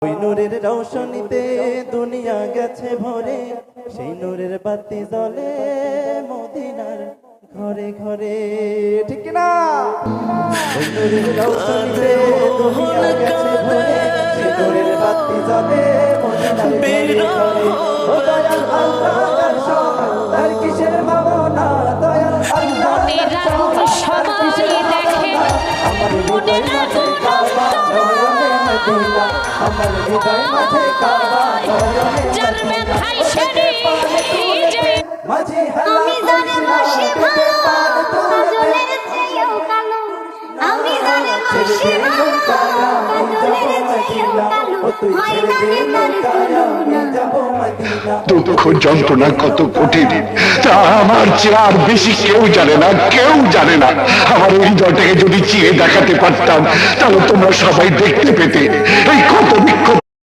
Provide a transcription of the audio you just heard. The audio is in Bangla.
ওই নূরের রৌশনীতে দুনিয়া গেছে ভরে, সেই নূরের বাতি জ্বলে মদিনার ঘরে ঘরে, ঠিক না? ওই নূরের রৌশনীতে দুনিয়া গেছে ভরে, সেই নূরের বাতি জ্বলে মদিনার ঘরে ঘরে। ও দয়াল আল্লাহ তার সমান, তার কিসের ভাবনা? দয়াল আল্লাহ তার সমান, তার কিসের ভাবনা? আমার হৃদয় মাঝে কাবা, নয়নে মদিনা। আমার হৃদয় মাঝে কাবা, নয়নে মদিনা। মাঝে হেলা করিস না, পেটে পান তুলে দে। আমি জানি ছেড়ে দে নৌকায়া, আমি যাবো মদিনা। ও তুই ছেড়ে দে নৌকায়া, আমি যাবো মদিনা। দুঃখ যন্ত্রণা কত কঠিন তা আমার চেয়ে আর বেশি কেউ জানে না, কেউ জানে না। আমার এই হৃদয়টাকে যদি চিয়ে দেখাতে পারতাম তাহলে তোমরা সবাই দেখতে পেতে এই ক্ষত বিক্ষত